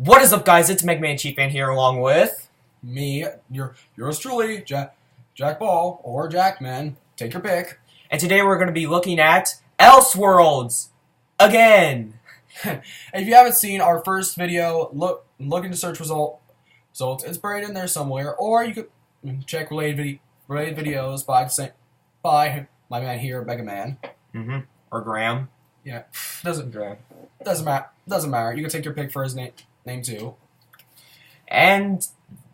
What is up, guys? It's McMahon Chief and here along with me, yours truly, Jack Ball or JackMan. Take your pick. and today we're going to be looking at Elseworlds again. And if you haven't seen our first video, look into search results. It's buried in there somewhere, or you could check related videos by my man here, Mega Man. Or Graham. Yeah, doesn't matter. You can take your pick for his name too. And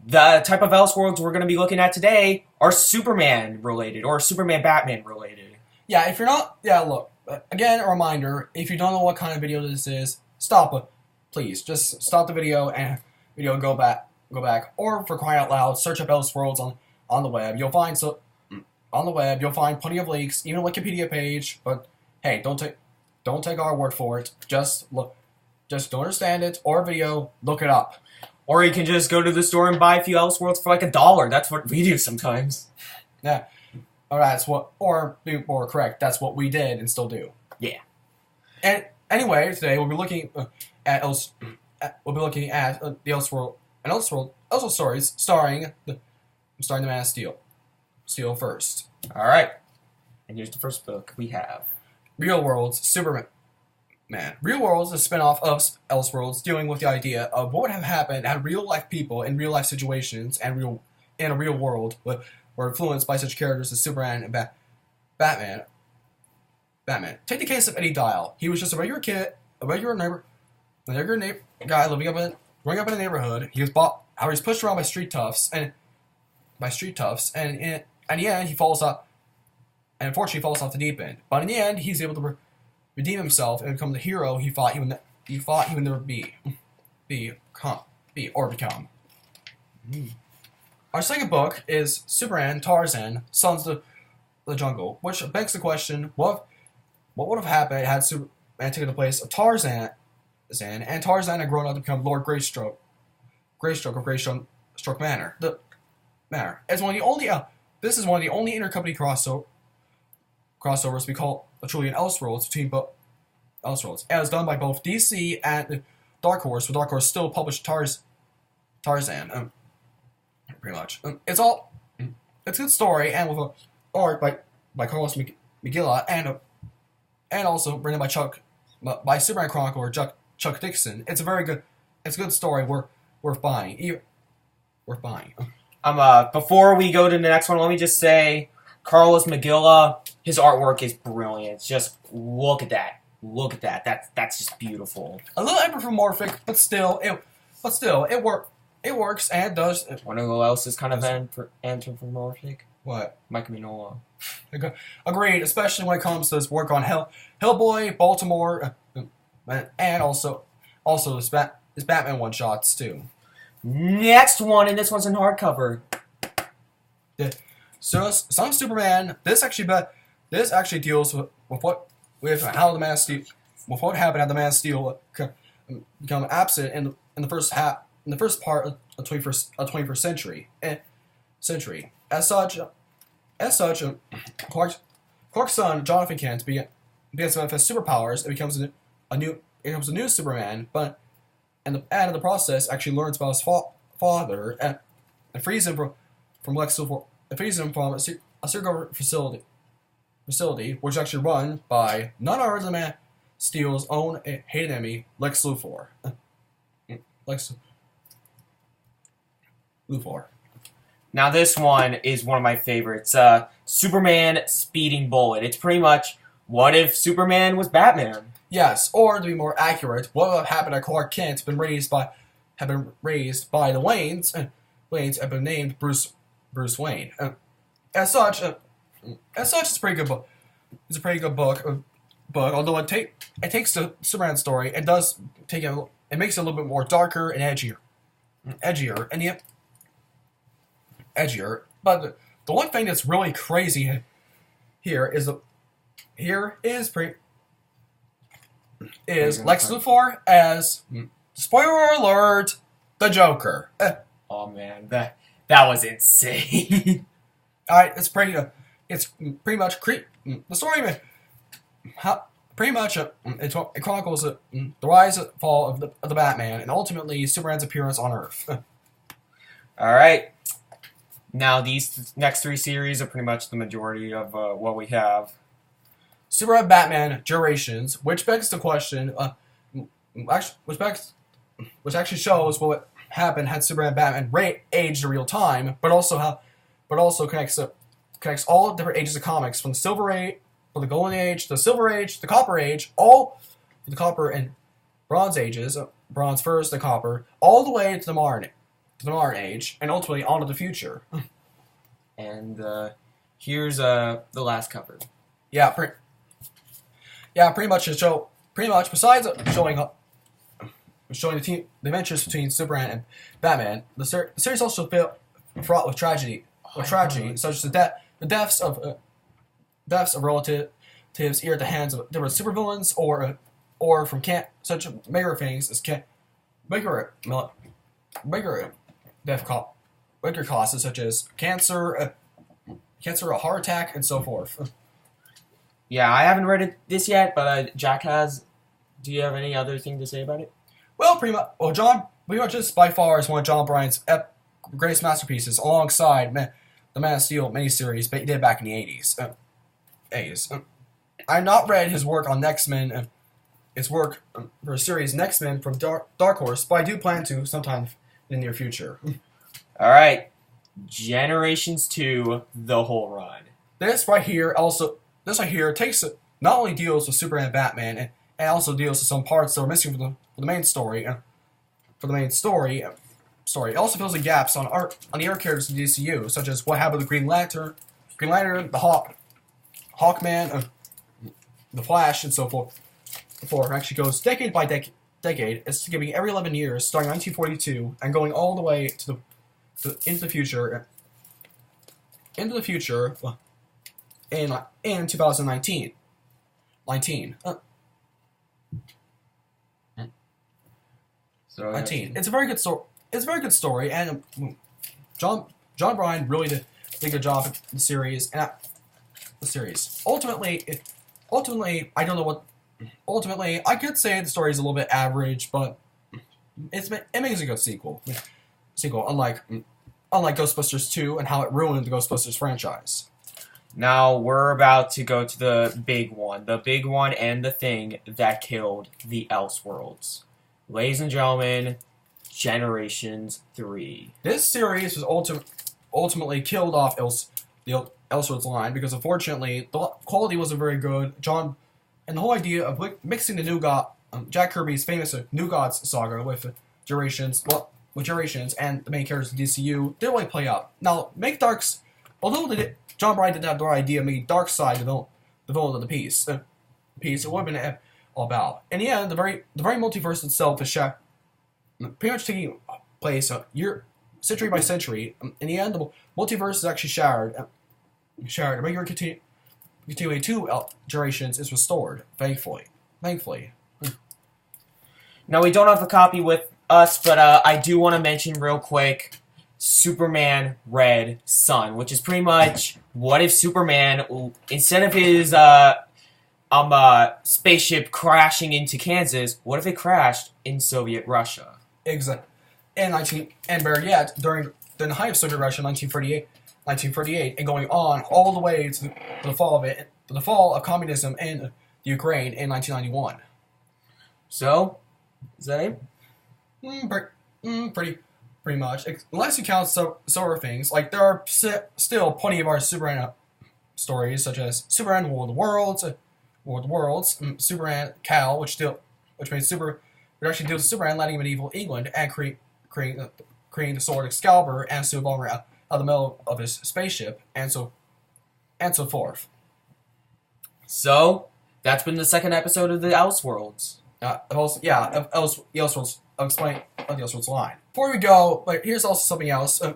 the type of Elseworlds we're going to be looking at today are Superman related or Superman Batman related. Yeah, if you're not, look, again, a reminder, if you don't know what kind of video this is, stop it. Please, just stop the video and go back, or for crying out loud, search up Elseworlds on the web. You'll find you'll find plenty of links, even a Wikipedia page, but hey, don't take our word for it. Just don't understand it, or video, look it up. Or you can just go to the store and buy a few Elseworlds for like $1. That's what we do sometimes. Yeah. Or be more correct, that's what we did and still do. Yeah. And anyway, today we'll be looking at the Elseworld and Elseworld stories starring the Man of Steel. Steel first. All right. And here's the first book we have. Real Worlds, Superman. Real Worlds is a spin-off of Elseworlds, dealing with the idea of what would have happened had real-life people in real-life situations and in a real world were influenced by such characters as Superman and Batman. Take the case of Eddie Dial. He was just a regular kid, a regular guy growing up in a neighborhood. He was pushed around by street toughs, and in the end he falls off. And unfortunately, falls off the deep end. But in the end, he's able to redeem himself and become the hero he thought he would never become. Our second book is Superman, Tarzan, Sons of the Jungle, which begs the question: what would have happened had Superman taken the place of Tarzan, and Tarzan had grown up to become Lord Greystroke of Greystroke Manor. As one of the only, this is one of the only intercompany crossovers we call a trillion Elseworlds between Elseworlds, as done by both DC and Dark Horse, with Dark Horse still published Tarzan. Pretty much. It's a good story, and with art by Carlos Magilla and also written by Superman chronicler Chuck Dixon. It's a good story. Worth buying. Before we go to the next one, let me just say, Carlos Magilla, his artwork is brilliant. Just look at that. Look at that. That's just beautiful. A little anthropomorphic, but still, it works and does. Want to know who else is kind of anthropomorphic? What? Mike Mignola. Agreed, especially when it comes to his work on Hellboy, Baltimore, and also his Batman one-shots, too. Next one, and this one's in hardcover. So, Son of Superman. This actually deals with what happened had the Man of Steel become absent in the first part of the 21st century. As such, Clark's son Jonathan Kent begins to manifest superpowers and becomes a new Superman, but and in the process actually learns about his father and frees him from Lex Luthor. It frees him from a secret government facility, which is actually run by none other than Man Steel's own hated enemy, Lex Luthor. Now this one is one of my favorites. Superman Speeding Bullet. It's pretty much, what if Superman was Batman? Yes, or to be more accurate, what would have happened had Clark Kent been raised by the Waynes, and Waynes have been named Bruce Wayne. As such, it's a pretty good book. It's a pretty good book. Although it takes the Superman story, it makes it a little bit more darker and edgier. But the one thing that's really crazy here is Lex Luthor as, spoiler alert, the Joker. Oh man, that was insane. Alright, it's pretty much the story pretty much it chronicles the rise and fall of the Batman, and ultimately Superman's appearance on Earth. All right. Now these next three series are pretty much the majority of what we have. Superman Batman Generations, which begs the question, which actually shows what happened had Superman Batman aged in real time, but also connects all different ages of comics from the Silver Age, from the Golden Age, the Silver Age, the Copper Age, all the Copper and Bronze Ages, Bronze first, the Copper, all the way to the Modern Age, and ultimately on to the future. And here's the last cover. Yeah, pretty much besides showing the adventures between Superman and Batman, the series also fraught with tragedy, such as the deaths of relatives either at the hands of different supervillains or from such bigger things as bigger causes such as cancer, a heart attack, and so forth. Yeah, I haven't read this yet, but Jack has. Do you have any other thing to say about it? Well, pretty much this by far is one of John Bryan's greatest masterpieces, alongside the Man of Steel miniseries he did back in the 80s. I've not read his work on X-Men, his work for a series X-Men from Dark Horse, but I do plan to sometime in the near future. All right, Generations 2, the whole run. This right here takes not only deals with Superman and Batman, and also deals with some parts that were missing from the main story. It also fills in gaps on the other characters in the DCU, such as what happened to Green Lantern, the Hawkman, the Flash, and so forth. It actually goes decade by decade. It's giving every 11 years, starting 1942, and going all the way into the future. In 2019. So 19. It's a very good story. It's a very good story, and John Bryan really did a good job in the series. Ultimately, I don't know what. Ultimately, I could say the story is a little bit average, but it makes a good sequel. Unlike Ghostbusters 2 and how it ruined the Ghostbusters franchise. Now we're about to go to the big one and the thing that killed the Elseworlds. Ladies and gentlemen, Generations 3. This series was ultimately killed off the Elseworlds line because unfortunately the quality wasn't very good. And the whole idea of mixing the New God, Jack Kirby's famous New Gods saga with Generations and the main characters of DCU didn't really play out. Now, although John Bryan didn't have the right idea, made Darkseid the villain of the piece. It would have been all about. In the end, the very multiverse itself is pretty much taking place century by century. In the end, the multiverse is actually shattered. The regular continuing 2 Generations is restored, thankfully. Now, we don't have a copy with us, but I do want to mention real quick Superman Red Sun, which is pretty much what if Superman, instead of his spaceship crashing into Kansas, what if it crashed in Soviet Russia? Exactly. And better yet, during the height of Soviet Russia, 1938, and going on all the way to the fall of communism in the Ukraine in 1991. So, is that it? Pretty much. Unless you count sort of things, like there are still plenty of our Superman stories, such as Superman War of the Worlds, Superman Cal, which actually deals with Superman landing in medieval England and creating the sword Excalibur and Steel Bomber out of the middle of his spaceship, and so forth. So, that's been the second episode of the Elseworlds. Elseworlds. I'll explain on the Elseworlds line. Before we go, here's also something else. We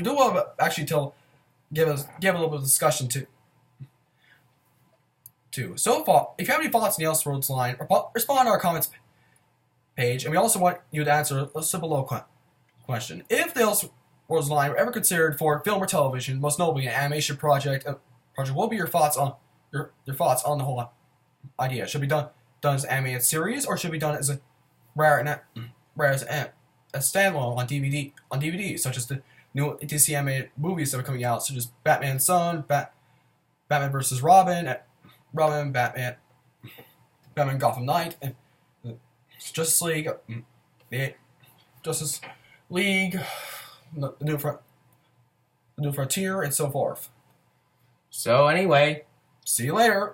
do want to actually give a little bit of discussion too. So far, if you have any thoughts on the Elseworlds line, respond to our comments page, and we also want you to answer a simple question. If the Elseworlds line were ever considered for film or television, most notably an animation project, what would be your thoughts on the idea. Should be done as an animated series, or should be done as a rare as a standalone on DVD, such as the new DC animated movies that are coming out, such as Batman Son, Batman vs. Robin, Batman Gotham Knight, and Justice League, Justice League, the New Frontier, and so forth. So anyway, See you later.